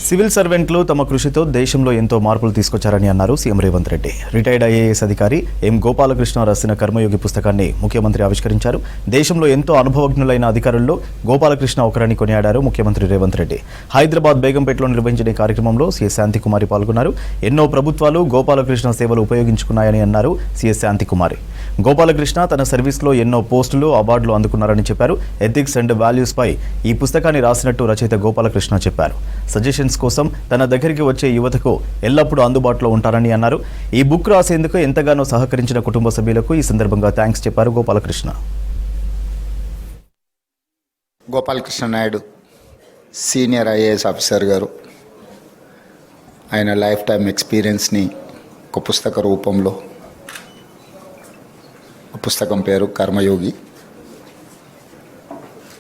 Civil సర్వెంట్లు తమ కృషితో దేశంలో ఎంతో మార్పులు తీసుకొచ్చారని అన్నారు CM Revanth Reddy. Retired IAS అధికారి ఎం గోపాలకృష్ణ రాసిన కర్మయోగి పుస్తకాన్ని ముఖ్యమంత్రి ఆవిష్కరించారు. దేశంలో ఎంతో అనుభవజ్ఞులైన అధికారుల్లో గోపాలకృష్ణ ఒకరని కొనియాడారు ముఖ్యమంత్రి రేవంత్ రెడ్డి. హైదరాబాద్ బేగంపేటలో నిర్వహించిన కార్యక్రమంలో సీఎస్ శాంతికుమారి పాల్గొన్నారు. ఎన్నో ప్రభుత్వాలు గోపాలకృష్ణ సేవలు ఉపయోగించుకున్నాయని అన్నారు సీఎస్ శాంతికుమారి. గోపాలకృష్ణ తన సర్వీస్లో ఎన్నో పోస్టులు, అవార్డులు అందుకున్నారని చెప్పారు. ఎథిక్స్ అండ్ వాల్యూస్ పై ఈ పుస్తకాన్ని రాసినట్టు రచయిత గోపాలకృష్ణ చెప్పారు. సజెషన్స్ కోసం తన దగ్గరికి వచ్చే యువతకు ఎల్లప్పుడూ అందుబాటులో ఉంటారని అన్నారు. ఈ బుక్ రాసేందుకు ఎంతగానో సహకరించిన కుటుంబ సభ్యులకు ఈ సందర్భంగా థ్యాంక్స్ చెప్పారు Gopalakrishna. Gopalakrishna Naidu senior IAS officer గారు ఆయన లైఫ్ టైం ఎక్స్పీరియన్స్ని ఒక పుస్తక రూపంలో, పుస్తకం పేరు కర్మయోగి,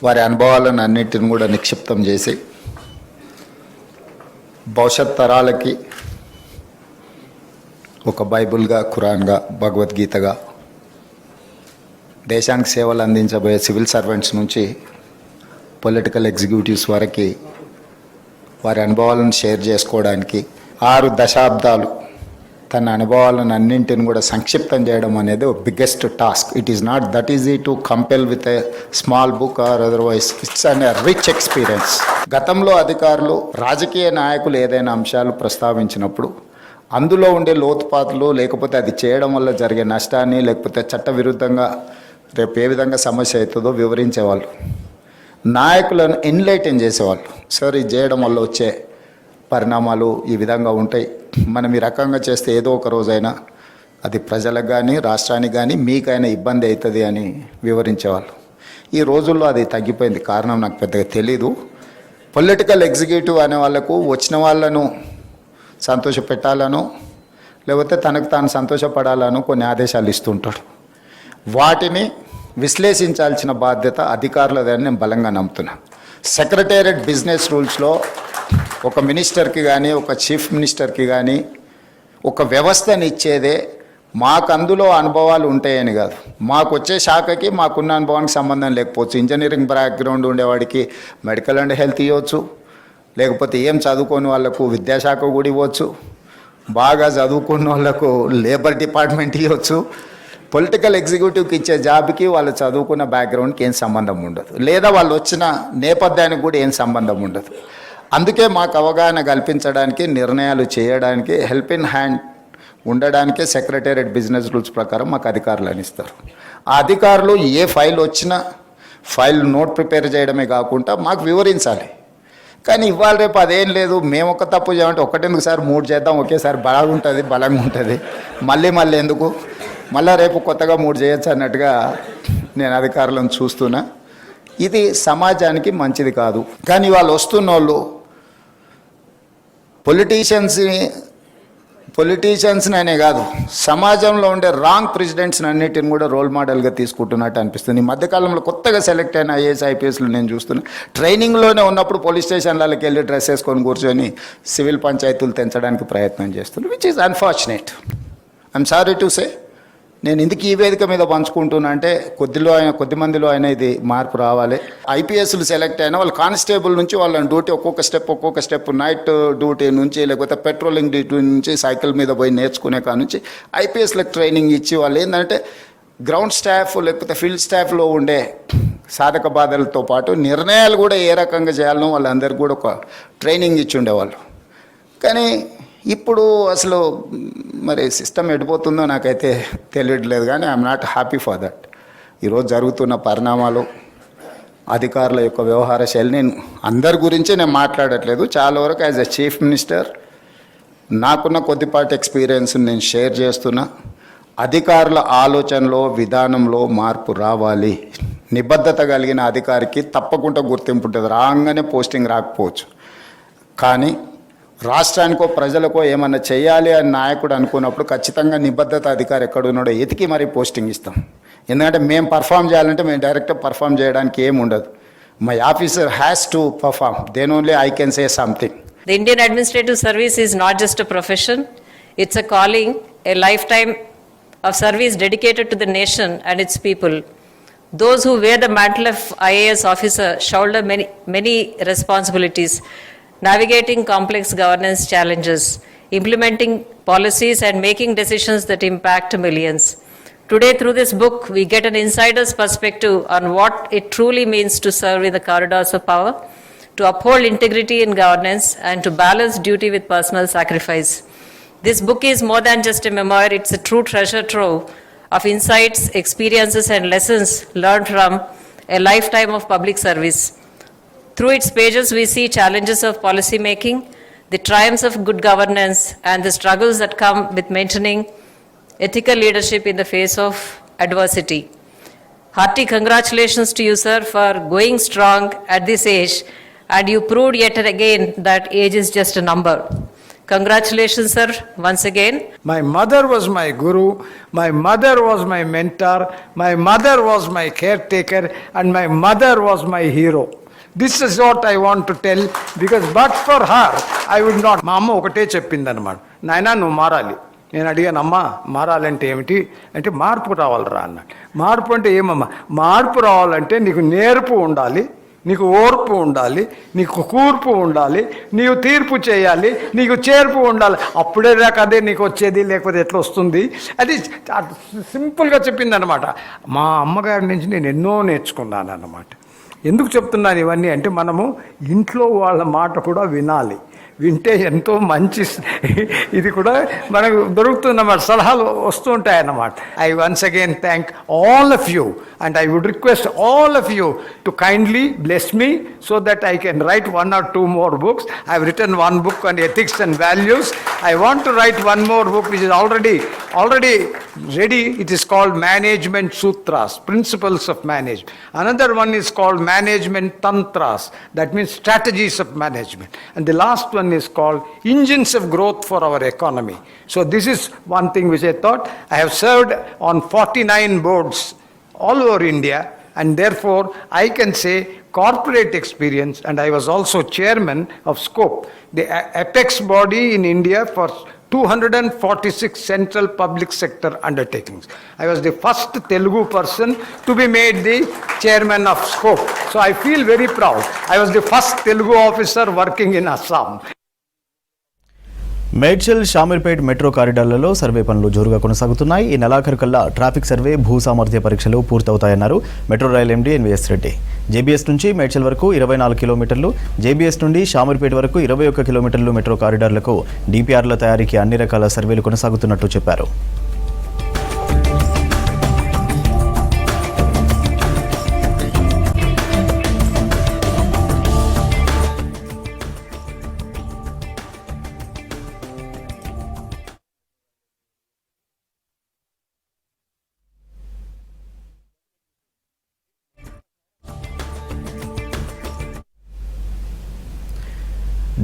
వారి అనుభవాలను అన్నిటిని కూడా నిక్షిప్తం చేసి భవిష్యత్ తరాలకి ఒక బైబుల్గా, ఖురాన్గా, భగవద్గీతగా దేశానికి సేవలు అందించబోయే సివిల్ సర్వెంట్స్ నుంచి పొలిటికల్ ఎగ్జిక్యూటివ్స్ వరకు వారి అనుభవాలను షేర్ చేసుకోవడానికి 6 దశాబ్దాలు తన అనుభవాలను అన్నింటిని కూడా సంక్షిప్తం చేయడం అనేది biggest task. It is not that easy to compel with a small book or otherwise. It's an rich experience. గతంలో అధికారులు, రాజకీయ నాయకులు ఏదైనా అంశాలు ప్రస్తావించినప్పుడు అందులో ఉండే లోతుపాతులు, లేకపోతే అది చేయడం వల్ల జరిగే నష్టాన్ని, లేకపోతే చట్టవిరుద్ధంగా రేపు ఏ విధంగా సమస్య అవుతుందో వివరించేవాళ్ళు. నాయకులను ఎన్లైటన్ చేసేవాళ్ళు. సార్, ఇది చేయడం వల్ల వచ్చే పరిణామాలు ఈ విధంగా ఉంటాయి, మనం ఈ రకంగా చేస్తే ఏదో ఒక రోజైనా అది ప్రజలకు కానీ, రాష్ట్రానికి కానీ, మీకైనా ఇబ్బంది అవుతుంది అని వివరించేవాళ్ళు. ఈ రోజుల్లో అది తగ్గిపోయింది. కారణం నాకు పెద్దగా తెలీదు. పొలిటికల్ ఎగ్జిక్యూటివ్ అనే వాళ్ళకు వచ్చిన వాళ్ళను సంతోషపెట్టాలను, లేకపోతే తనకు తాను సంతోషపడాలను కొన్ని ఆదేశాలు ఇస్తుంటాడు. వాటిని విశ్లేషించాల్సిన బాధ్యత అధికారులదని నేను బలంగా నమ్ముతున్నాను. సెక్రటేరియట్ బిజినెస్ రూల్స్లో ఒక మినిస్టర్కి కానీ, ఒక చీఫ్ మినిస్టర్కి కానీ ఒక వ్యవస్థని ఇచ్చేదే మాకు అందులో అనుభవాలు ఉంటాయని కాదు. మాకు వచ్చే శాఖకి మాకున్న అనుభవానికి సంబంధం లేకపోవచ్చు. ఇంజనీరింగ్ బ్యాక్గ్రౌండ్ ఉండేవాడికి మెడికల్ అండ్ హెల్త్ ఇవ్వచ్చు, లేకపోతే ఏం చదువుకోని వాళ్ళకు విద్యాశాఖ కూడా ఇవ్వచ్చు, బాగా చదువుకున్న వాళ్ళకు లేబర్ డిపార్ట్మెంట్ ఇవ్వచ్చు. పొలిటికల్ ఎగ్జిక్యూటివ్కి ఇచ్చే జాబ్కి వాళ్ళు చదువుకున్న బ్యాక్గ్రౌండ్కి ఏం సంబంధం ఉండదు, లేదా వాళ్ళు వచ్చిన నేపథ్యానికి కూడా ఏం సంబంధం ఉండదు. అందుకే మాకు అవగాహన కల్పించడానికి, నిర్ణయాలు చేయడానికి, హెల్ప్ ఇన్ హ్యాండ్ ఉండడానికే సెక్రటేరియట్ బిజినెస్ రూల్స్ ప్రకారం మాకు అధికారులు అనిస్తారు. ఆ అధికారులు ఏ ఫైల్ వచ్చినా ఫైల్ నోట్ ప్రిపేర్ చేయడమే కాకుండా మాకు వివరించాలి. కానీ ఇవాళ రేపు అదేం లేదు. మేము ఒక తప్పు చేయమంటే ఒకటెందుకు సార్, 3 చేద్దాం, ఒకేసారి బలంగా ఉంటుంది, మళ్ళీ ఎందుకు, మళ్ళీ రేపు కొత్తగా 3 చేయొచ్చు అన్నట్టుగా నేను అధికారులను చూస్తున్నా. ఇది సమాజానికి మంచిది కాదు. కానీ వాళ్ళు వస్తున్న వాళ్ళు పొలిటీషియన్స్ని అనే కాదు, సమాజంలో ఉండే రాంగ్ ప్రెసిడెంట్స్ని అన్నిటిని కూడా రోల్ మోడల్గా తీసుకుంటున్నట్టు అనిపిస్తుంది. ఈ మధ్యకాలంలో కొత్తగా సెలెక్ట్ అయిన ఐఏఎస్, ఐపీఎస్లు నేను చూస్తున్నా. ట్రైనింగ్లోనే ఉన్నప్పుడు పోలీస్ స్టేషన్లకి వెళ్ళి డ్రెస్ వేసుకొని కూర్చొని సివిల్ పంచాయతీలు తెంచడానికి ప్రయత్నం చేస్తున్నారు, which is unfortunate. I'm sorry to say. నేను ఎందుకు ఈ వేదిక మీద పంచుకుంటున్నా అంటే కొద్ది మందిలో అయినా ఇది మార్పు రావాలి. ఐపీఎస్లు సెలెక్ట్ అయినా వాళ్ళు కానిస్టేబుల్ నుంచి వాళ్ళని డ్యూటీ ఒక్కొక్క స్టెప్ నైట్ డ్యూటీ నుంచి, లేకపోతే పెట్రోలింగ్ డ్యూటీ నుంచి, సైకిల్ మీద పోయి నేర్చుకునే నుంచి ఐపీఎస్లకు ట్రైనింగ్ ఇచ్చి వాళ్ళు ఏంటంటే గ్రౌండ్ స్టాఫ్ లేకపోతే ఫీల్డ్ స్టాఫ్లో ఉండే సాధక బాధలతో పాటు నిర్ణయాలు కూడా ఏ రకంగా చేయాలనో వాళ్ళందరికీ కూడా ఒక ట్రైనింగ్ ఇచ్చి ఉండేవాళ్ళు. కానీ ఇప్పుడు అసలు మరి సిస్టమ్ ఎడిపోతుందో నాకైతే తెలియట్లేదు. కానీ I'm not happy for that. ఈరోజు జరుగుతున్న పరిణామాలు, అధికారుల యొక్క వ్యవహార శైలి, నేను అందరి గురించి నేను మాట్లాడట్లేదు. చాలా వరకు యాజ్ ఎ చీఫ్ మినిస్టర్ నాకున్న కొద్దిపాటి ఎక్స్పీరియన్స్ నేను షేర్ చేస్తున్నా. అధికారుల ఆలోచనలో, విధానంలో మార్పు రావాలి. నిబద్ధత కలిగిన అధికారికి తప్పకుండా గుర్తింపు ఉంటుంది. రాగానే పోస్టింగ్ రాకపోవచ్చు, కానీ రాష్ట్రానికో ప్రజలకో ఏమన్నా చేయాలి అని నాయకుడు అనుకున్నప్పుడు ఖచ్చితంగా నిబద్ధత అధికారి ఎక్కడున్నాడో ఎతికి మరీ పోస్టింగ్ ఇస్తాం. ఎందుకంటే మేము పర్ఫామ్ చేయాలంటే మేము డైరెక్ట్గా పర్ఫామ్ చేయడానికి ఏమి ఉండదు. My officer has to perform, then only I can say something. The Indian Administrative Service is not just a profession, it's a calling, a lifetime of service dedicated to the nation and its people. Those who wear the mantle of IAS officer shoulder many responsibilities. navigating complex governance challenges, implementing policies, and making decisions that impact millions. Today, through this book, we get an insider's perspective on what it truly means to serve in the corridors of power, to uphold integrity in governance, and to balance duty with personal sacrifice. This book is more than just a memoir, it's a true treasure trove of insights, experiences, and lessons learned from a lifetime of public service. Through its pages, we see challenges of policy making, the triumphs of good governance, and the struggles that come with maintaining ethical leadership in the face of adversity. Hearty congratulations to you, sir, for going strong at this age, and you proved yet again that age is just a number. Congratulations, sir, once again. My mother was my guru, my mother was my mentor, my mother was my caretaker, and my mother was my hero. This is what I want to tell, because but for her, I would not. మా అమ్మ ఒకటే చెప్పిందనమాట, నాయనా నువ్వు మారాలి. నేను అడిగాను, అమ్మ మారాలంటే ఏమిటి అంటే, మార్పు రావాలరా అన్నాడు. మార్పు అంటే ఏమమ్మా? మార్పు రావాలంటే నీకు నేర్పు ఉండాలి, నీకు ఓర్పు ఉండాలి, నీకు కూర్పు ఉండాలి, నీవు తీర్పు చేయాలి, నీకు చేర్పు ఉండాలి. అప్పుడే దాకా అదే నీకు వచ్చేది, లేకపోతే ఎట్లా వస్తుంది? అది సింపుల్గా చెప్పిందనమాట. మా అమ్మగారి నుంచి నేను ఎన్నో నేర్చుకున్నాను అన్నమాట. ఎందుకు చెప్తున్నాను ఇవన్నీ అంటే, మనము ఇంట్లో వాళ్ళ మాట కూడా వినాలి. వింటే ఎంతో మంచి ఇది కూడా మనకు దొరుకుతుందన్నమాట, సలహాలు వస్తూ ఉంటాయన్నమాట. I once again thank all of you and I would request all of you to kindly bless me so that I can write 1 or 2 more books. I have written 1 book on ethics and values. I want to write 1 more book which is already ready. It is called Management Sutras, Principles of Management. Another one is called Management Tantras, that means strategies of management. And the last one is called Engines of Growth for our economy. So this is one thing which I thought. I have served on 49 boards all over India, and therefore I can say corporate experience, and I was also chairman of SCOPE, the apex body in India for 246 central public sector undertakings. I was the first Telugu person to be made the chairman of SCOPE. So I feel very proud. I was the first Telugu officer working in Assam. Medchal Shamirpet metro కారిడార్లలో survey పనులు జోరుగా కొనసాగుతున్నాయి. ఈ నెలాఖరు కల్లా traffic survey, భూ సామర్థ్య పరీక్షలు పూర్తవుతాయన్నారు metro rail MD NVS Reddy. JBS నుంచి మేడ్చల్ వరకు 24 కిలోమీటర్లు, జేబీఎస్ నుండి షామీర్పేట్ వరకు 21 కిలోమీటర్లు మెట్రో కారిడార్లకు డిపిఆర్ల తయారీకి అన్ని రకాల సర్వేలు కొనసాగుతున్నట్టు చెప్పారు.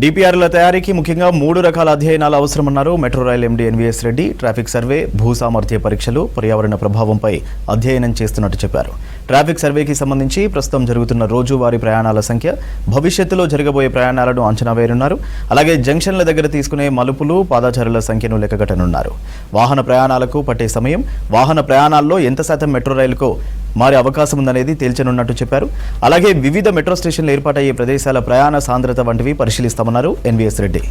డిపిఆర్ల తయారీకి ముఖ్యంగా 3 రకాల అధ్యయనాలు అవసరమన్నారు metro rail MD NVS Reddy. Traffic survey, భూ సామర్థ్య పరీక్షలు, పర్యావరణ ప్రభావంపై అధ్యయనం చేస్తున్నట్టు చెప్పారు. ట్రాఫిక్ సర్వేకి సంబంధించి ప్రస్తుతం జరుగుతున్న రోజువారీ ప్రయాణాల సంఖ్య, భవిష్యత్తులో జరగబోయే ప్రయాణాలను అంచనా వేయనున్నారు. అలాగే జంక్షన్ల దగ్గర తీసుకునే మలుపులు, పాదచారుల సంఖ్యను లెక్కగట్టనున్నారు. వాహన ప్రయాణాలకు పట్టే సమయం, వాహన ప్రయాణాల్లో ఎంత శాతం మెట్రో రైలుకు మారే అవకాశం ఉందనేది తేల్చనున్నట్టు చెప్పారు. అలాగే వివిధ మెట్రో స్టేషన్లు ఏర్పాటయ్యే ప్రదేశాల ప్రయాణ సాంద్రత వంటివి పరిశీలిస్తామన్నారు ఎన్వీఎస్ రెడ్డి.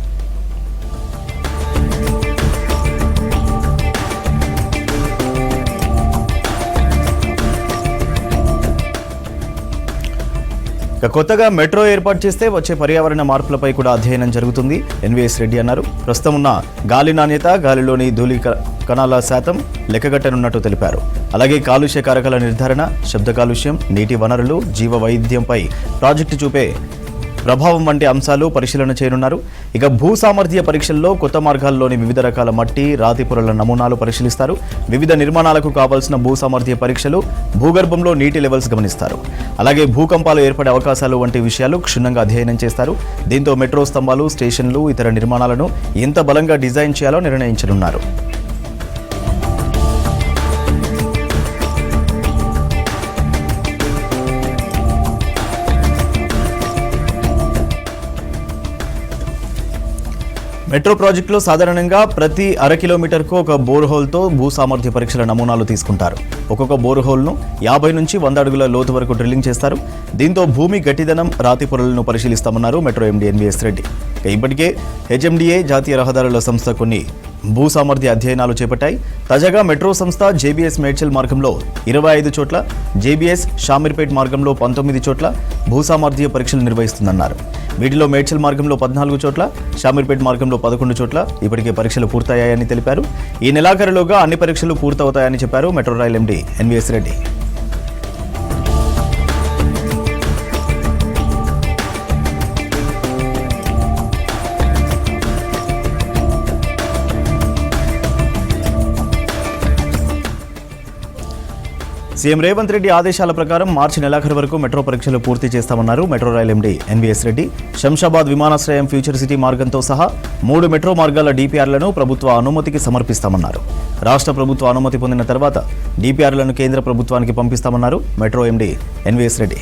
కొత్తగా మెట్రో ఏర్పాటు చేస్తే వచ్చే పర్యావరణ మార్పులపై కూడా అధ్యయనం జరుగుతుంది ఎన్వీఎస్ రెడ్డి అన్నారు. ప్రస్తుతం ఉన్న గాలి నాణ్యత, గాలిలోని ధూళి కణాల శాతం లెక్కగట్టనున్నట్టు తెలిపారు. అలాగే కాలుష్య కారకాల నిర్ధారణ, శబ్ద కాలుష్యం, నీటి వనరులు, జీవ వైవిధ్యంపై ప్రాజెక్టు చూపే ప్రభావం వంటి అంశాలు పరిశీలన చేయనున్నారు. ఇక భూ సామర్థ్య పరీక్షల్లో కొత్త మార్గాల్లోని వివిధ రకాల మట్టి, రాతి పొరల నమూనాలు పరిశీలిస్తారు. వివిధ నిర్మాణాలకు కావాల్సిన భూ సామర్థ్య పరీక్షలు, భూగర్భంలో నీటి లెవెల్స్ గమనిస్తారు. అలాగే భూకంపాలు ఏర్పడే అవకాశాలు వంటి విషయాలు క్షుణ్ణంగా అధ్యయనం చేస్తారు. దీంతో మెట్రో స్తంభాలు, స్టేషన్లు, ఇతర నిర్మాణాలను ఎంత బలంగా డిజైన్ చేయాలో నిర్ణయించనున్నారు. మెట్రో ప్రాజెక్టులో సాధారణంగా ప్రతి అర కిలోమీటర్కు ఒక బోర్హోల్తో భూ సామర్థ్య పరీక్షల నమూనాలు తీసుకుంటారు. ఒక్కొక్క బోర్హోల్ను 50 నుంచి 100 అడుగుల లోతు వరకు డ్రిల్లింగ్ చేస్తారు. దీంతో భూమి గట్టిదనం, రాతి పొరలను పరిశీలిస్తామన్నారు మెట్రో ఎండీ ఎన్వీఎస్ రెడ్డి. ఇప్పటికే హెచ్ఎండిఏ జాతీయ రహదారుల సంస్థ కొన్ని భూ సామర్థ్య అధ్యయనాలు చేపట్టాయి. తాజాగా మెట్రో సంస్థ జేబీఎస్ మేడ్చల్ మార్గంలో 25 చోట్ల, జేబీఎస్ షామీర్పేట్ మార్గంలో 19 చోట్ల భూ సామర్థ్య పరీక్షలు నిర్వహిస్తుందన్నారు. వీటిలో మేడ్చల్ మార్గంలో 14 చోట్ల, షామీర్పేట్ మార్గంలో 11 చోట్ల ఇప్పటికే పరీక్షలు పూర్తయ్యాయని తెలిపారు. ఈ నెలాఖరులోగా అన్ని పరీక్షలు పూర్తవుతాయని చెప్పారు metro rail MD NVS Reddy. CM Revanth Reddy ఆదేశాల ప్రకారం మార్చి నెలాఖరు వరకు మెట్రో పరీక్షలు పూర్తి చేస్తామన్నారు metro rail MD NVS Reddy. Shamshabad విమానాశ్రయం, ఫ్యూచర్ సిటీ మార్గంతో సహా 3 మెట్రో మార్గాల డీపీఆర్లను ప్రభుత్వ అనుమతికి సమర్పిస్తామన్నారు. రాష్ట్ర ప్రభుత్వ అనుమతి పొందిన తర్వాత డీపీఆర్లను కేంద్ర ప్రభుత్వానికి పంపిస్తామన్నారు మెట్రో ఎండీ ఎన్వీఎస్ రెడ్డి.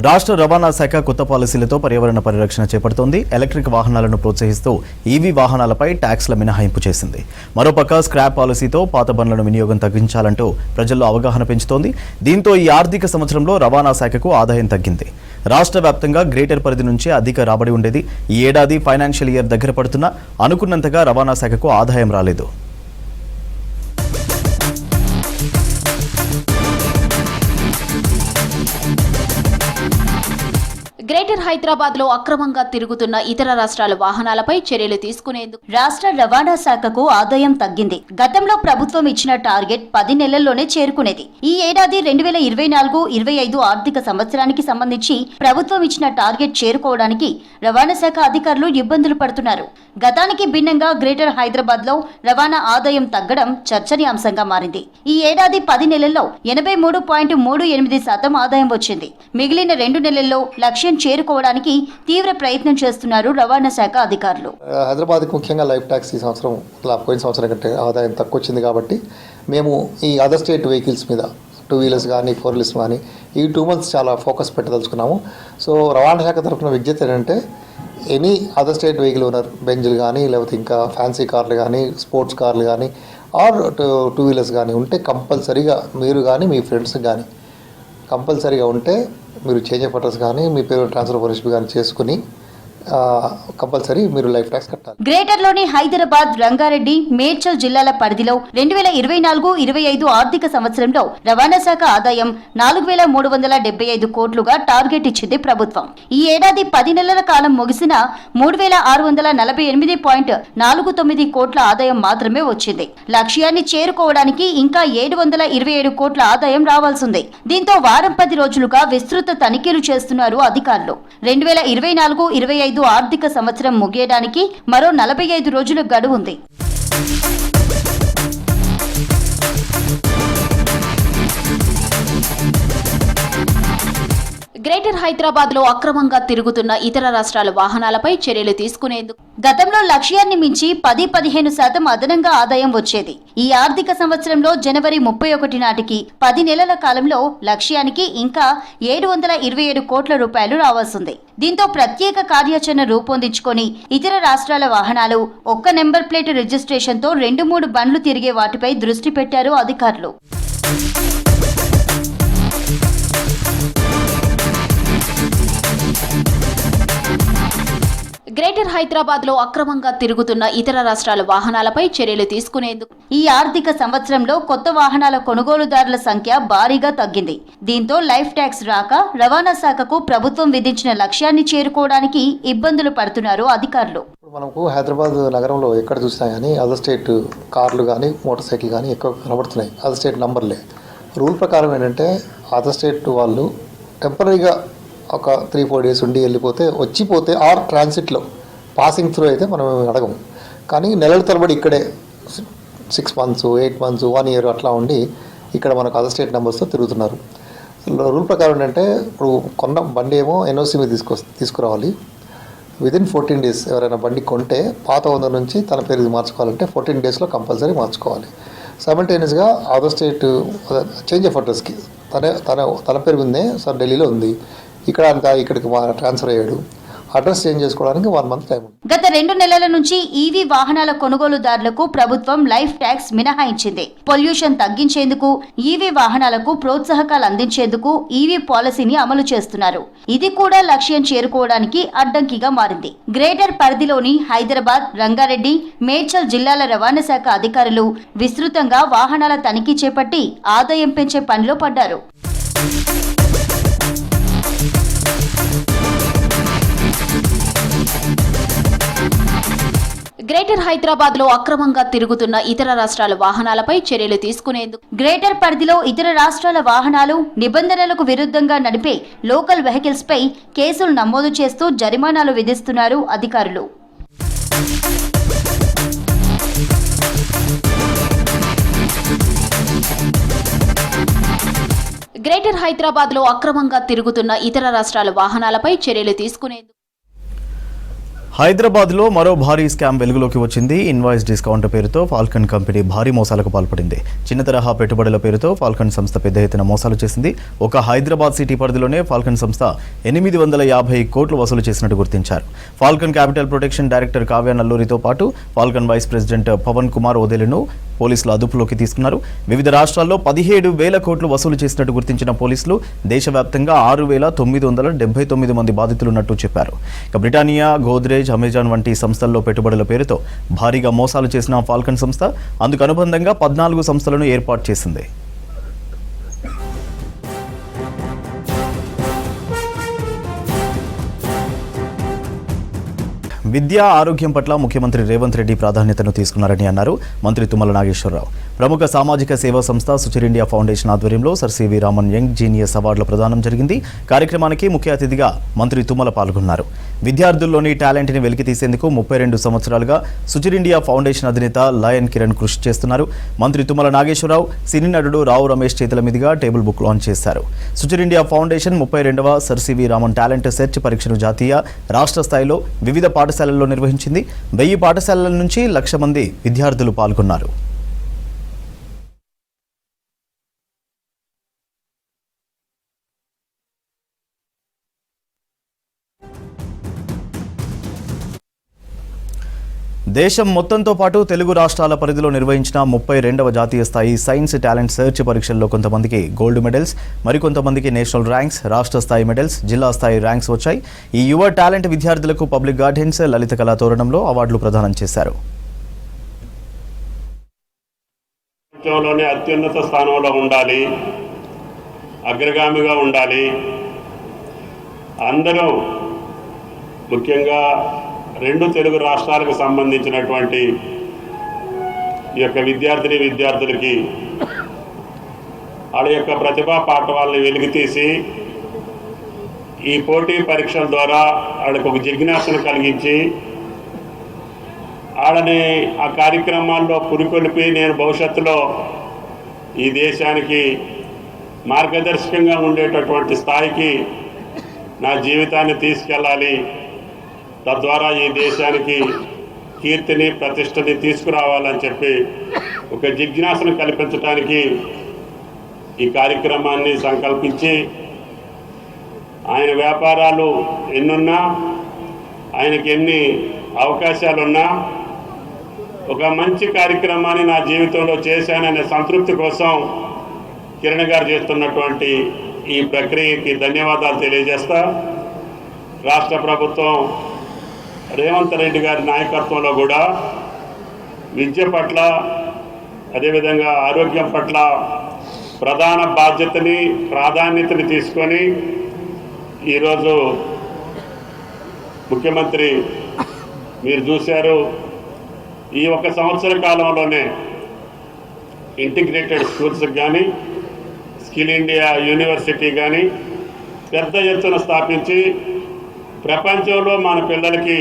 రాష్ట్ర రవాణా శాఖ కొత్త పాలసీలతో పర్యావరణ పరిరక్షణ చేపడుతోంది. ఎలక్ట్రిక్ వాహనాలను ప్రోత్సహిస్తూ ఈవీ వాహనాలపై ట్యాక్స్ల మినహాయింపు చేసింది. మరోపక్క స్క్రాప్ పాలసీతో పాత బండ్లను వినియోగం తగ్గించాలంటూ ప్రజల్లో అవగాహన పెంచుతోంది. దీంతో ఈ ఆర్థిక సంవత్సరంలో రవాణా శాఖకు ఆదాయం తగ్గింది. రాష్ట్ర వ్యాప్తంగా గ్రేటర్ పరిధి నుంచే అధిక రాబడి ఉండేది. ఈ ఏడాది ఫైనాన్షియల్ ఇయర్ దగ్గర పడుతున్నా అనుకున్నంతగా రవాణా శాఖకు ఆదాయం రాలేదు. గ్రేటర్ హైదరాబాద్ లో అక్రమంగా తిరుగుతున్న ఇతర రాష్ట్రాల వాహనాలపై చర్యలు తీసుకునేందుకు రాష్ట్ర రవాణా శాఖకు ఆదాయం తగ్గింది. గతంలో ప్రభుత్వం ఇచ్చిన టార్గెట్ 10 నెలల్లోనే చేరుకునేది. ఈ ఏడాది 2024-25 ఆర్థిక సంవత్సరానికి సంబంధించి ప్రభుత్వం ఇచ్చిన టార్గెట్ చేరుకోవడానికి రవాణా శాఖ అధికారులు ఇబ్బందులు పడుతున్నారు. గతానికి భిన్నంగా గ్రేటర్ హైదరాబాద్ లో రవాణా ఆదాయం తగ్గడం చర్చనీయాంశంగా మారింది. ఈ ఏడాది 10 నెలల్లో 83.38% ఆదాయం వచ్చింది. మిగిలిన 2 నెలల్లో లక్ష్యం చేరుకోవడానికి తీవ్ర ప్రయత్నం చేస్తున్నారు రవాణా శాఖ అధికారులు. హైదరాబాద్కి ముఖ్యంగా లైఫ్ ట్యాక్స్ ఈ సంవత్సరం పోయిన సంవత్సరం కంటే ఆదాయం తక్కువ వచ్చింది కాబట్టి మేము ఈ అదర్ స్టేట్ వెహికల్స్ మీద 2 వీలర్స్ కానీ 4 వీలర్స్ కానీ ఈ 2 months చాలా ఫోకస్ పెట్టదలుచుకున్నాము. సో రవాణా శాఖ తరఫున విజ్ఞప్తి ఏంటంటే any other state vehicle owner, బెంజులు కానీ లేకపోతే ఇంకా ఫ్యాన్సీ కార్లు కానీ, స్పోర్ట్స్ కార్లు కానీ ఆర్ 2 వీలర్స్ కానీ ఉంటే కంపల్సరీగా మీరు కానీ మీ ఫ్రెండ్స్ కానీ కంపల్సరీగా ఉంటే మీరు చేంజ్ ఆఫ్ అడ్రస్ కానీ మీ పేరు ట్రాన్స్ఫర్ ఆఫ్ ఓనర్షిప్ కానీ చేసుకుని కంపల్సరీ మీరు లైఫ్ ట్యాక్స్ కట్టాలి. గ్రేటర్ లోని హైదరాబాద్, రంగారెడ్డి, మేడ్చల్ జిల్లాల పరిధిలో 2024-25 ఆర్థిక సంవత్సరంలో రవాణా శాఖ ఆదాయం 4,375 కోట్లుగా టార్గెట్ ఇచ్చింది ప్రభుత్వం. ఈ ఏడాది 10 నెలల కాలం ముగిసిన 3,648.49 కోట్ల ఆదాయం మాత్రమే వచ్చింది. లక్ష్యాన్ని చేరుకోవడానికి ఇంకా 727 కోట్ల ఆదాయం రావాల్సింది. దీంతో వారం 10 రోజులుగా విస్తృత తనిఖీలు చేస్తున్నారు అధికారులు. 2024-25 ఆర్థిక సంవత్సరం ముగియడానికి మరో 45 రోజుల గడువు ఉంది. గ్రేటర్ హైదరాబాద్ లో అక్రమంగా తిరుగుతున్న ఇతర రాష్ట్రాల వాహనాలపై చర్యలు తీసుకునేందుకు గతంలో లక్ష్యాన్ని మించి 10-15% అదనంగా ఆదాయం వచ్చేది. ఈ ఆర్థిక సంవత్సరంలో జనవరి 31 నాటికి 10 నెలల కాలంలో లక్ష్యానికి ఇంకా 727 కోట్ల రూపాయలు రావాల్సింది. దీంతో ప్రత్యేక కార్యాచరణ రూపొందించుకొని ఇతర రాష్ట్రాల వాహనాలు ఒక్క నెంబర్ ప్లేట్ రిజిస్ట్రేషన్ తో 2-3 బండ్లు తిరిగే వాటిపై దృష్టి పెట్టారు అధికారులు. గ్రేటర్ హైదరాబాద్ లో అక్రమంగా తిరుగుతున్న ఇతర రాష్ట్రాల వాహనాలపై చర్యలు తీసుకునేందుకు ఈ ఆర్థిక సంవత్సరంలో కొత్త వాహనాల కొనుగోలుదారుల సంఖ్య భారీగా తగ్గింది. దీంతో లైఫ్ ట్యాక్స్ రాక రవాణా శాఖకు ప్రభుత్వం విధించిన లక్ష్యాన్ని చేరుకోవడానికి ఇబ్బందులు పడుతున్నారు అధికారులు. మనకు హైదరాబాద్ నగరంలో ఎక్కడ చూసినా కానీ అదర్ స్టేట్ కార్లు కానీ మోటార్ సైకిల్ కానీ ఎక్కువ కనబడుతున్నాయి. Other state నంబర్లే. రూల్ ప్రకారం ఏంటంటే అదర్ స్టేట్ వాళ్ళు టెంపరీగా ఒక 3-4 days ఉండి వచ్చిపోతే ఆర్ ట్రాన్సిట్లో పాసింగ్ త్రూ అయితే మనం అడగము. కానీ నెలల తరబడి ఇక్కడే 6 months, 8 months, 1 year అట్లా ఉండి ఇక్కడ మనకు అదర్ స్టేట్ నెంబర్స్తో తిరుగుతున్నారు. రూల్ ప్రకారం ఏంటంటే ఇప్పుడు కొన్న బండి ఏమో ఎన్ఓసి మీద తీసుకురావాలి. విదిన్ 14 days ఎవరైనా బండి కొంటే పాత ఓనర్ నుంచి తన పేరు మార్చుకోవాలంటే 14 daysలో కంపల్సరీ మార్చుకోవాలి. సైమల్టేనియస్గా అదర్ స్టేట్ చేంజ్ ఆఫ్ అడ్రస్కి తన పేరు ఉందే సార్ ఢిల్లీలో ఉంది, ఇక్కడికి ట్రాన్స్ఫర్ అయ్యాడు, అడ్రస్ చేంజ్ చేసుకోవడానికి 1 month టైం ఉంది. గత 2 నెలల నుంచి ఈవీ వాహనాల కొనుగోలుదారులకు ప్రభుత్వం లైఫ్ ట్యాక్స్ మినహాయించింది. పొల్యూషన్ తగ్గించేందుకు ఈవీ వాహనాలకు ప్రోత్సాహకాలు అందించేందుకు ఈవీ పాలసీని అమలు చేస్తున్నారు. ఇది కూడా లక్ష్యం చేరుకోవడానికి అడ్డంకిగా మారింది. గ్రేటర్ పరిధిలోని హైదరాబాద్, రంగారెడ్డి, మేడ్చల్ జిల్లాల రవాణా శాఖ అధికారులు విస్తృతంగా వాహనాల తనిఖీ చేపట్టి ఆదాయం పెంచే పనిలో పడ్డారు. గ్రేటర్ హైదరాబాద్ లో అక్రమంగా తిరుగుతున్న ఇతర రాష్ట్రాల వాహనాలపై చర్యలు తీసుకునేందుకు గ్రేటర్ పరిధిలో ఇతర రాష్ట్రాల వాహనాలు నిబంధనలకు విరుద్ధంగా నడిపే లోకల్ వెహికల్స్ పై కేసులు నమోదు చేస్తూ జరిమానాలు విధిస్తున్నారు అధికారులు. గ్రేటర్ హైదరాబాద్ లో అక్రమంగా తిరుగుతున్న ఇతర రాష్ట్రాల వాహనాలపై చర్యలు తీసుకునేందుకు హైదరాబాద్లో మరో భారీ స్కామ్ వెలుగులోకి వచ్చింది. ఇన్వాయిస్ డిస్కౌంట్ పేరుతో ఫాల్కన్ కంపెనీ భారీ మోసాలకు పాల్పడింది. చిన్న తరహా పెట్టుబడుల పేరుతో ఫాల్కన్ సంస్థ పెద్ద ఎత్తున మోసాలు చేసింది. ఒక హైదరాబాద్ సిటీ పరిధిలోనే ఫాల్కన్ సంస్థ 850 కోట్లు వసూలు చేసినట్టు గుర్తించారు. Falcon Capital Protection director Kavya నల్లూరితో పాటు Falcon vice president Pavan Kumar ఓదెలను పోలీసులు అదుపులోకి తీసుకున్నారు. వివిధ రాష్ట్రాల్లో 17,000 కోట్లు వసూలు చేసినట్టు గుర్తించిన పోలీసులు దేశవ్యాప్తంగా 6,979 మంది బాధితులున్నట్టు చెప్పారు. ఇక బ్రిటానియా, గోద్రేజ్, అమెజాన్ వంటి సంస్థల్లో పెట్టుబడుల పేరుతో భారీగా మోసాలు చేసిన ఫాల్కన్ సంస్థ అందుకు అనుబంధంగా 14 సంస్థలను ఏర్పాటు చేసింది. విద్య, ఆరోగ్యం పట్ల ముఖ్యమంత్రి రేవంత్ రెడ్డి ప్రాధాన్యతను తీసుకున్నారని అన్నారు మంత్రి తుమ్మల నాగేశ్వరరావు. ప్రముఖ సామాజిక సేవా సంస్థ సుచిర్ ఇండియా ఫౌండేషన్ ఆధ్వర్యంలో sir CV Raman young genius అవార్డుల ప్రదానం జరిగింది. కార్యక్రమానికి ముఖ్య అతిథిగా మంత్రి తుమ్మల పాల్గొన్నారు. విద్యార్థుల్లోని టాలెంట్ని వెలికితీసేందుకు 32 సంవత్సరాలుగా సుచిర్ ఇండియా ఫౌండేషన్ అధినేత లయన్ కిరణ్ కృషి చేస్తున్నారు. మంత్రి తుమ్మల నాగేశ్వరరావు సినీ నటుడు రావు రమేష్ చేతుల మీదుగా టేబుల్ బుక్ లాంచ్ చేశారు. సుచిర్ ఇండియా ఫౌండేషన్ 32వ Sir CV Raman Talent Search పరీక్షను జాతీయ, రాష్ట్ర స్థాయిలో వివిధ పాఠశాలల్లో నిర్వహించింది. 1000 పాఠశాలల నుంచి 1,00,000 మంది విద్యార్థులు పాల్గొన్నారు. దేశం మొత్తంతో పాటు తెలుగు రాష్ట్రాల పరిధిలో నిర్వహించిన 32వ జాతీయ స్థాయి సైన్స్ టాలెంట్ సెర్చ్ పరీక్షల్లో కొంతమందికి గోల్డ్ మెడల్స్, మరికొంతమందికి నేషనల్ ర్యాంక్స్, రాష్ట్ర స్థాయి మెడల్స్, జిల్లా స్థాయి ర్యాంక్స్ వచ్చాయి. ఈ యువ టాలెంట్ విద్యార్థులకు పబ్లిక్ గార్డెన్స్, లలిత కళా తోరణంలో అవార్డులు ప్రదానం చేశారు. అత్యున్నత స్థానంలో ఉండాలి, అగ్రగామిగా ఉండాలి. అందరూ ముఖ్యంగా 2 తెలుగు రాష్ట్రాలకు సంబంధించినటువంటి ఈ యొక్క విద్యార్థులకి వాళ్ళ యొక్క ప్రతిభా పాఠవాళ్ళని వెలికితీసి ఈ పోటీ పరీక్షల ద్వారా వాళ్ళకి ఒక జిజ్ఞాసను కలిగించి వాళ్ళని ఆ కార్యక్రమాల్లో పురికొల్పి నేను భవిష్యత్తులో ఈ దేశానికి మార్గదర్శకంగా ఉండేటటువంటి స్థాయికి నా జీవితాన్ని తీసుకెళ్ళాలి, తద్వారా ఈ దేశానికి కీర్తిని, ప్రతిష్టని తీసుకురావాలని చెప్పి ఒక జిజ్ఞాసను కల్పించడానికి ఈ కార్యక్రమాన్ని సంకల్పించి, ఆయన వ్యాపారాలు ఎన్నున్నా, ఆయనకి ఎన్ని అవకాశాలున్నా ఒక మంచి కార్యక్రమాన్ని నా జీవితంలో చేశాననే సంతృప్తి కోసం కిరణ్ గారు చేస్తున్నటువంటి ఈ ప్రక్రియకి ధన్యవాదాలు తెలియజేస్తా. రాష్ట్ర ప్రభుత్వం రేవంత్ రెడ్డి గారి నాయకత్వంలో కూడా విద్య పట్ల, అదేవిధంగా ఆరోగ్యం పట్ల ప్రధాన బాధ్యతని, ప్రాధాన్యతని తీసుకొని ఈరోజు ముఖ్యమంత్రి మీరు చూశారు, ఈ 1 సంవత్సర కాలంలోనే ఇంటిగ్రేటెడ్ స్కూల్స్కి కానీ, స్కిల్ ఇండియా యూనివర్సిటీ కానీ పెద్ద ఎత్తున స్థాపించి ప్రపంచంలో మన పిల్లలకి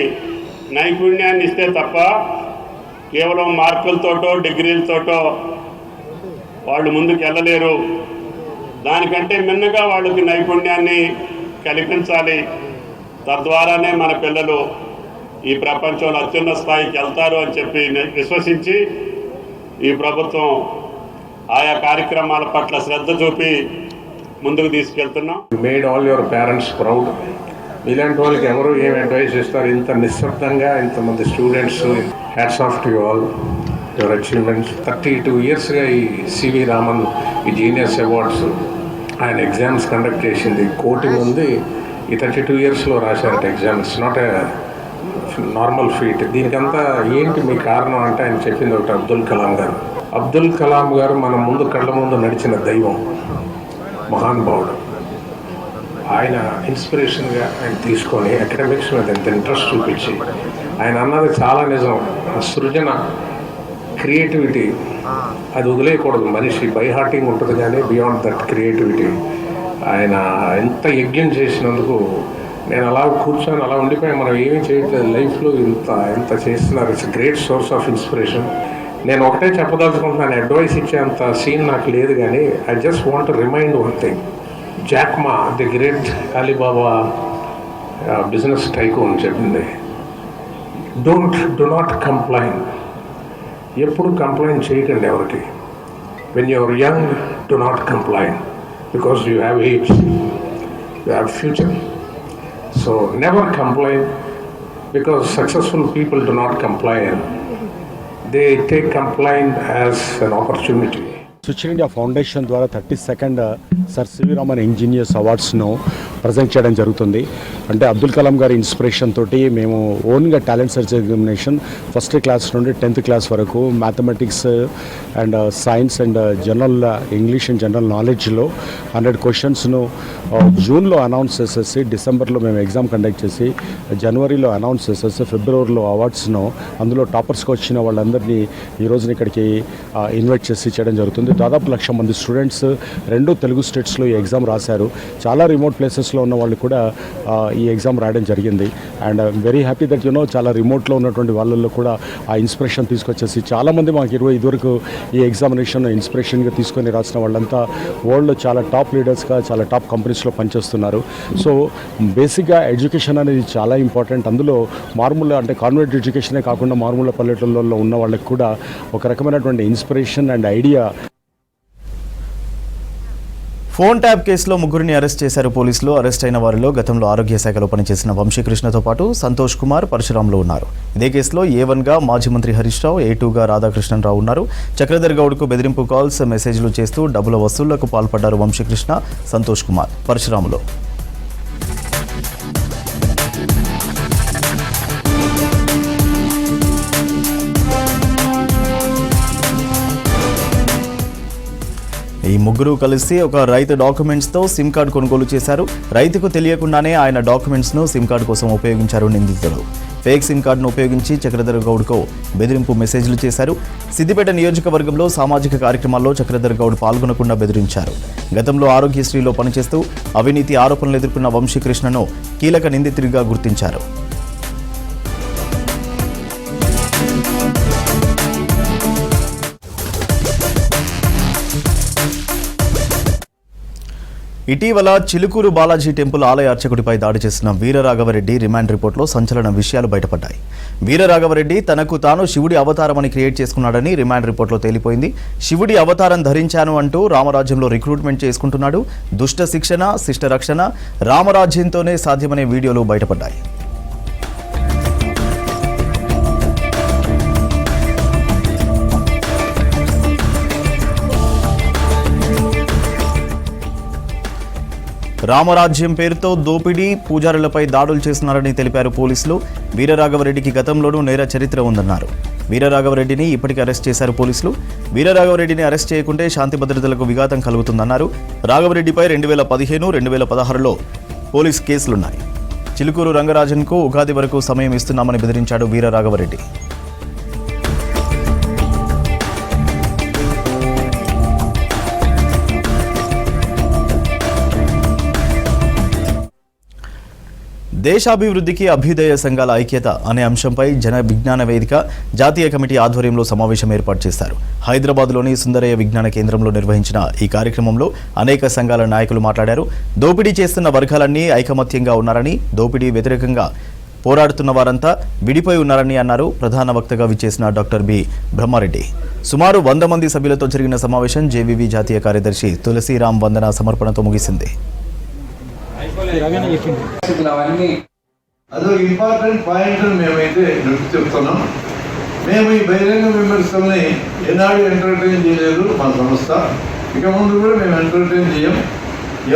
నైపుణ్యాన్ని ఇస్తే తప్ప కేవలం మార్కులతోటో డిగ్రీలతోటో వాళ్ళు ముందుకు వెళ్ళలేరు. దానికంటే మిన్నగా వాళ్ళకి నైపుణ్యాన్ని కల్పించాలి. తద్వారానే మన పిల్లలు ఈ ప్రపంచంలో అత్యున్నత స్థాయికి వెళ్తారు అని చెప్పి విశ్వసించి ఈ ప్రభుత్వం ఆయా కార్యక్రమాల పట్ల శ్రద్ధ చూపి ముందుకు తీసుకెళ్తున్నాం. Made all your parents proud. ఇలాంటి వాళ్ళకి ఎవరు ఏం అడ్వైస్ ఇస్తారు? ఇంత నిశ్శబ్దంగా ఇంతమంది students, hats off to you all your achievements. 32 yearsగా ఈ సివి రామన్ ఈ జీనియస్ అవార్డ్స్ ఆయన ఎగ్జామ్స్ కండక్ట్ చేసింది. కోటి మంది ఈ 32 yearsలో రాశారట exam. It's not a normal feat. దీనికంతా ఏంటి మీ కారణం అంటే ఆయన చెప్పింది ఒకటి, అబ్దుల్ కలాం గారు. అబ్దుల్ కలాం గారు మన ముందు కళ్ళ ముందు నడిచిన దైవం, మహానుభావుడు. ఆయన ఇన్స్పిరేషన్గా ఆయన తీసుకొని అకాడమిక్స్ మీద ఎంత ఇంట్రెస్ట్ చూపించి ఆయన అన్నది చాలా నిజం. సృజన, క్రియేటివిటీ అది వదిలేయకూడదు. మనిషి బై హార్టింగ్ ఉంటుంది కానీ బియాండ్ దట్ క్రియేటివిటీ. ఆయన ఎంత యజ్ఞం చేసినందుకు నేను అలా కూర్చొని అలా ఉండిపోయాను. మనం ఏమీ చేయట్లేదు లైఫ్లో, ఎంత చేస్తున్నారు. It's great source of inspiration. నేను ఒకటే చెప్పదలుచుకుంటున్నాను, అడ్వైస్ ఇచ్చేంత సీన్ నాకు లేదు కానీ I just want remind one thing. Jack Ma, the great Alibaba business tycoon చెప్పింది, డో నాట్ కంప్లైన్. ఎప్పుడు కంప్లైంట్ చేయకండి ఎవరికి. When you're young, do not complain because you have age, you have future. So never complain because successful people do not complain. They take complaint as an opportunity. Switch India foundation ద్వారా 32nd sir CV Raman engineers అవార్డ్స్ను present చేయడం జరుగుతుంది. అంటే అబ్దుల్ కలాం గారి inspiration తోటి మేము ఓన్గా talent search examination 1st class నుండి 10th క్లాస్ వరకు mathematics and science and general English and general నాలెడ్జ్లో 100 క్వశ్చన్స్ను జూన్లో అనౌన్స్ చేసేసి, డిసెంబర్లో మేము ఎగ్జామ్ కండక్ట్ చేసి, జనవరిలో అనౌన్స్ చేసేసి, ఫిబ్రవరిలో అవార్డ్స్ను అందులో టాపర్స్కి వచ్చిన వాళ్ళందరినీ ఈ రోజున ఇక్కడికి ఇన్వైట్ చేసి చేయడం జరుగుతుంది. దాదాపు 1,00,000 మంది స్టూడెంట్స్ 2 తెలుగు స్టేట్స్లో ఈ ఎగ్జామ్ రాశారు. చాలా రిమోట్ ప్లేసెస్లో ఉన్న వాళ్ళు కూడా ఈ ఎగ్జామ్ రాయడం జరిగింది. And I'm very happy that చాలా రిమోట్లో ఉన్నటువంటి వాళ్ళల్లో కూడా ఆ ఇన్స్పిరేషన్ తీసుకొచ్చేసి చాలామంది మాకు ఇదివరకు ఈ ఎగ్జామినేషన్ ఇన్స్పిరేషన్గా తీసుకొని రాసిన వాళ్ళంతా వరల్డ్లో చాలా టాప్ లీడర్స్గా, చాలా టాప్ కంపెనీస్లో పనిచేస్తున్నారు. సో బేసిక్గా ఎడ్యుకేషన్ అనేది చాలా ఇంపార్టెంట్. అందులో మారుమూల అంటే కాన్వెంట్ ఎడ్యుకేషనే కాకుండా మారుమూల పల్లెటూళ్ళలో ఉన్న వాళ్ళకి కూడా ఒక రకమైనటువంటి inspiration and idea. Phone tap కేసులో 3 అరెస్ట్ చేశారు పోలీసులు. అరెస్ట్ అయిన వారిలో గతంలో ఆరోగ్య శాఖలో పనిచేసిన వంశీకృష్ణతో పాటు సంతోష్ కుమార్, పరశురాములు ఉన్నారు. ఇదే కేసులో A1గా మాజీ మంత్రి హరీష్ రావు, A2గా రాధాకృష్ణన్ రావు ఉన్నారు. చక్రధర్ గౌడ్కు బెదిరింపు కాల్స్, మెసేజ్లు చేస్తూ డబ్బుల వసూళ్లకు పాల్పడ్డారు వంశీకృష్ణ, సంతోష్ కుమార్, పరశురాములు. ఈ ముగ్గురు కలిసి ఒక రైతు డాక్యుమెంట్స్తో సిమ్ కార్డు కొనుగోలు చేశారు. రైతుకు తెలియకుండానే ఆయన డాక్యుమెంట్స్ను సిమ్ కార్డు కోసం ఉపయోగించారు నిందితులు. ఫేక్ సిమ్ కార్డును ఉపయోగించి చక్రధర్ గౌడ్కు బెదిరింపు మెసేజ్లు చేశారు. సిద్దిపేట నియోజకవర్గంలో సామాజిక కార్యక్రమాల్లో చక్రధర్ గౌడ్ పాల్గొనకుండా బెదిరించారు. గతంలో ఆరోగ్యశ్రీలో పనిచేస్తూ అవినీతి ఆరోపణలు ఎదుర్కొన్న వంశీకృష్ణను కీలక నిందితుడిగా గుర్తించారు. ఇటీవల చిలుకూరు బాలాజీ టెంపుల్ ఆలయ అర్చకుడిపై దాడి చేసిన వీరరాఘవరెడ్డి రిమాండ్ రిపోర్టులో సంచలన విషయాలు బయటపడ్డాయి. వీరరాఘవరెడ్డి తనకు తాను శివుడి అవతారమని క్రియేట్ చేసుకున్నాడని రిమాండ్ రిపోర్టులో తేలిపోయింది. శివుడి అవతారం ధరించాను అంటూ రామరాజ్యంలో రిక్రూట్మెంట్ చేసుకుంటున్నాడు. దుష్ట శిక్షణ, శిష్ట రక్షణ రామరాజ్యంతోనే సాధ్యమనే వీడియోలు బయటపడ్డాయి. రామరాజ్యం పేరుతో దోపిడీ, పూజారులపై దాడులు చేస్తున్నారని తెలిపారు పోలీసులు. వీరరాఘవరెడ్డికి గతంలోనూ నేర చరిత్ర ఉందన్నారు. వీరరాఘవరెడ్డిని ఇప్పటికే అరెస్ట్ చేశారు పోలీసులు. వీరరాఘవరెడ్డిని అరెస్ట్ చేయకుంటే శాంతి భద్రతలకు విఘాతం కలుగుతుందన్నారు. రాఘవరెడ్డిపై 2015, 2016లో పోలీసు కేసులున్నాయి. చిలుకూరు రంగరాజన్కు ఉగాది వరకు సమయం ఇస్తున్నామని బెదిరించాడు వీరరాఘవరెడ్డి. దేశాభివృద్ధికి అభ్యుదయ సంఘాల ఐక్యత అనే అంశంపై జన విజ్ఞాన వేదిక జాతీయ కమిటీ ఆధ్వర్యంలో సమావేశం ఏర్పాటు చేశారు. హైదరాబాద్లోని సుందరయ్య విజ్ఞాన కేంద్రంలో నిర్వహించిన ఈ కార్యక్రమంలో అనేక సంఘాల నాయకులు మాట్లాడారు. దోపిడీ చేస్తున్న వర్గాలన్నీ ఐకమత్యంగా ఉన్నారని, దోపిడీ వ్యతిరేకంగా పోరాడుతున్న వారంతా విడిపోయి ఉన్నారని అన్నారు. ప్రధాన వక్తగా విచ్చేసిన డాక్టర్ బి బ్రహ్మారెడ్డి. సుమారు 100 మంది సభ్యులతో జరిగిన సమావేశం జేవీవీ జాతీయ కార్యదర్శి తులసిరామ్ వందన సమర్పణతో ముగిసింది. అదో ఇంపార్టెంట్ పాయింట్ మేమైతే చెప్తున్నాం. మేము ఈ బహిరంగ విమర్శల్ని ఏనాడు ఎంటర్టైన్ చేయలేదు మా సంస్థ. ఇక ముందు కూడా మేము ఎంటర్టైన్ చేయం.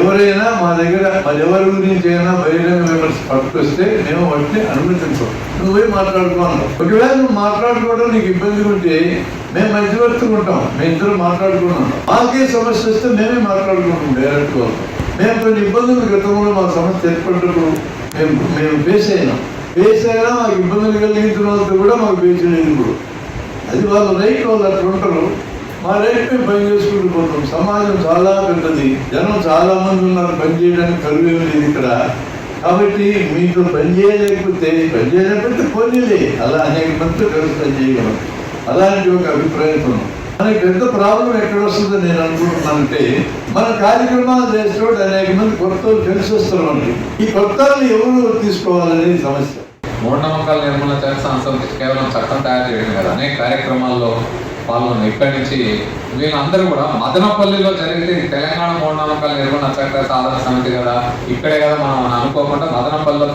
ఎవరైనా మా దగ్గర ఎవరి గురించి అయినా బహిరంగ విమర్శ పట్టుకొస్తే మేము వాటిని అనుమతించాం. నువ్వే మాట్లాడుకోవాలి. ఒకవేళ నువ్వు మాట్లాడుకోవడం నీకు ఇబ్బంది ఉంటే మేము మధ్యవర్తుకుంటాం. మేము ఇద్దరు మాట్లాడుకున్నాం. మాకే సమస్య వస్తే మేమే మాట్లాడుకుంటాం డైరెక్ట్గా. మేము కొన్ని ఇబ్బందులు గతంలో మా సమస్య ఏర్పడినప్పుడు మేము ఫేస్ అయినా మాకు ఇబ్బందులు కలిగించిన వాళ్ళతో కూడా మాకు ఫేస్ లేదు. ఇప్పుడు అది వాళ్ళ రైట్, వాళ్ళు అట్లా ఉంటారు. మా రైట్ మేము పని చేసుకుంటూ పోతాం. సమాజం చాలా పెద్దది, జనం చాలా మంది ఉన్నారు, పని చేయడానికి కరువు లేదు ఇక్కడ. కాబట్టి మీతో పని చేయలేకపోతే పోనీలే, అలా అనేక మందితో కలిసి పని చేయగలం. అలాంటి ఒక అభిప్రాయంతో మనకి పెద్ద ప్రాబ్లం ఎక్కడ వస్తుందో నేను అనుకుంటున్నానంటే, మన కార్యక్రమాలు చేసేవాడు అనేక మంది కొత్త కలిసి వస్తారు. మనకి ఈ కొత్తల్ని ఎవరు తీసుకోవాలనేది సమస్య. మూఢనమ్మకాల నిర్మూలన సంస్థ కేవలం చట్టం తయారు చేయడం కదా, అనేక కార్యక్రమాల్లో పాల్గొన్నారు. ఇక్కడి నుంచి వీళ్ళందరూ కూడా మదనపల్లిలో జరిగితే తెలంగాణ మూఢనమ్మకాల నిర్మూలన చట్ట సాధన సమితి కదా, ఇక్కడే కదా మనం అనుకోకుండా మదనపల్లిలో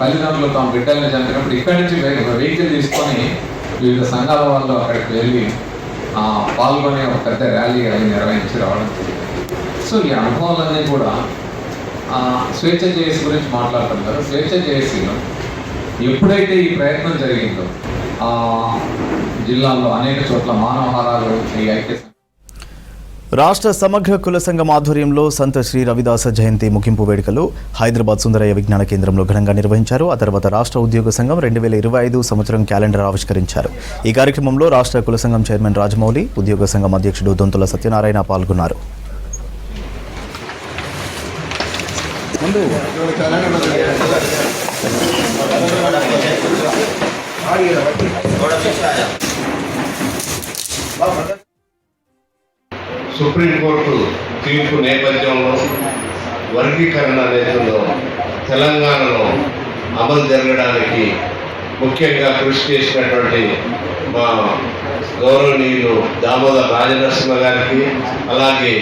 తల్లిదండ్రులు తమ బిడ్డల్ని చంపినప్పుడు ఇక్కడి నుంచి వెహికల్ తీసుకొని వివిధ సంఘాల వాళ్ళు అక్కడికి వెళ్ళి పాల్గొనే ఒక పెద్ద ర్యాలీ అది నిర్వహించి రావడం జరిగింది. సో ఈ అనుభవాలన్నీ కూడా స్వేచ్ఛ జేఏసీ గురించి మాట్లాడుతున్నారు. స్వేచ్ఛ జేఏసీలో ఎప్పుడైతే ఈ ప్రయత్నం జరిగిందో జిల్లాలో అనేక చోట్ల మానవహారాలు ఈ ఐక్య రాష్ట్ర సమగ్ర కుల సంఘం ఆధ్వర్యంలో సంత శ్రీ రవిదాస జయంతి ముగింపు వేడుకలు హైదరాబాద్ సుందరయ్య విజ్ఞాన కేంద్రంలో ఘనంగా నిర్వహించారు. ఆ తర్వాత రాష్ట్ర ఉద్యోగ సంఘం 2025 సంవత్సరం క్యాలెండర్ ఆవిష్కరించారు. ఈ కార్యక్రమంలో రాష్ట్ర కుల సంఘం చైర్మన్ రాజమౌళి, ఉద్యోగ సంఘం అధ్యక్షుడు దొంతుల సత్యనారాయణ పాల్గొన్నారు. సుప్రీంకోర్టు తీర్పు నేపథ్యంలో వర్గీకరణ నేతల్లో తెలంగాణలో అమలు జరగడానికి ముఖ్యంగా కృషి చేసినటువంటి మా గౌరవనీయులు దామోదర్ రాజనరసింహ గారికి, అలాగే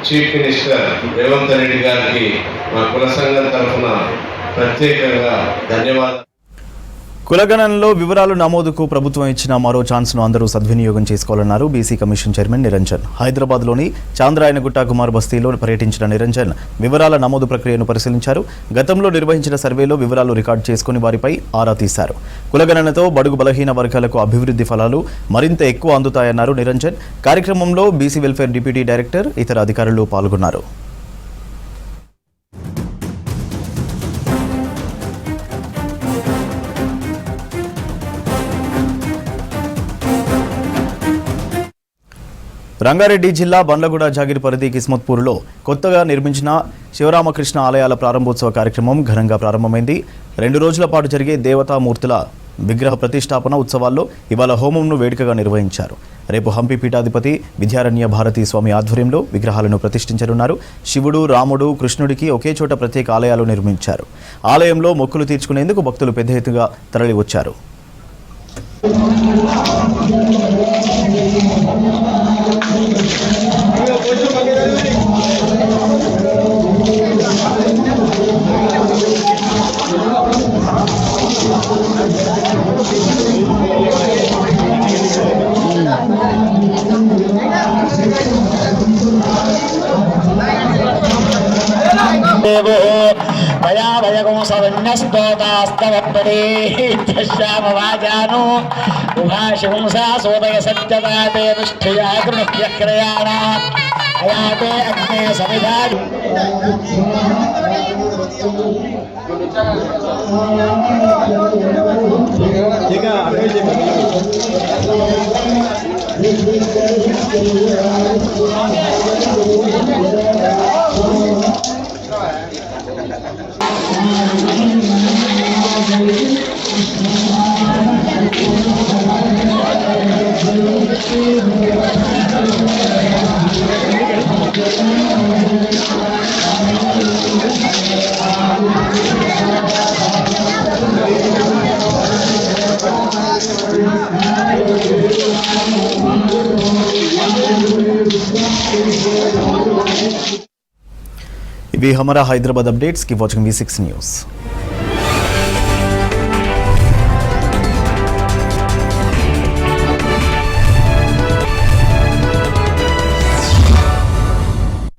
చీఫ్ మినిస్టర్ రేవంత్ రెడ్డి గారికి మా కుల సంఘం తరఫున ప్రత్యేకంగా ధన్యవాదాలు. కులగణనలో వివరాలు నమోదుకు ప్రభుత్వం ఇచ్చిన మరో ఛాన్స్ను అందరూ సద్వినియోగం చేసుకోవాలన్నారు బీసీ కమిషన్ చైర్మన్ నిరంజన్. హైదరాబాద్లోని చాంద్రాయనగుట్ట కుమార్ బస్తీలో పర్యటించిన నిరంజన్ వివరాల నమోదు ప్రక్రియను పరిశీలించారు. గతంలో నిర్వహించిన సర్వేలో వివరాలు రికార్డు చేసుకుని వారిపై ఆరా తీశారు. కులగణనతో బడుగు బలహీన వర్గాలకు అభివృద్ధి ఫలాలు మరింత ఎక్కువ అందుతాయన్నారు నిరంజన్. కార్యక్రమంలో బీసీ వెల్ఫేర్ డిప్యూటీ డైరెక్టర్, ఇతర అధికారులు పాల్గొన్నారు. రంగారెడ్డి జిల్లా బండ్లగూడ జాగిరి పరిధి కిస్మత్పూర్లో కొత్తగా నిర్మించిన శివరామకృష్ణ ఆలయాల ప్రారంభోత్సవ కార్యక్రమం ఘనంగా ప్రారంభమైంది. 2 రోజుల పాటు జరిగే దేవతామూర్తుల విగ్రహ ప్రతిష్టాపన ఉత్సవాల్లో ఇవాళ హోమంను వేడుకగా నిర్వహించారు. రేపు హంపి పీఠాధిపతి విద్యారణ్య భారతీ స్వామి ఆధ్వర్యంలో విగ్రహాలను ప్రతిష్ఠించనున్నారు. శివుడు, రాముడు, కృష్ణుడికి ఒకే చోట ప్రత్యేక ఆలయాలు నిర్మించారు. ఆలయంలో మొక్కులు తీర్చుకునేందుకు భక్తులు పెద్ద ఎత్తుగా తరలివచ్చారు. భయాభయగుంసవన్యస్తోతాస్తవపరేశ్యామవాజాను ఉభాశిగుంసా సోదయ సత్యదాతే నిష్ఠయా గృహ్యక్రయాణ అయాతే అగ్నే సమిధా ఇవి హమారా Hyderabad updates. Keep watching V6 news.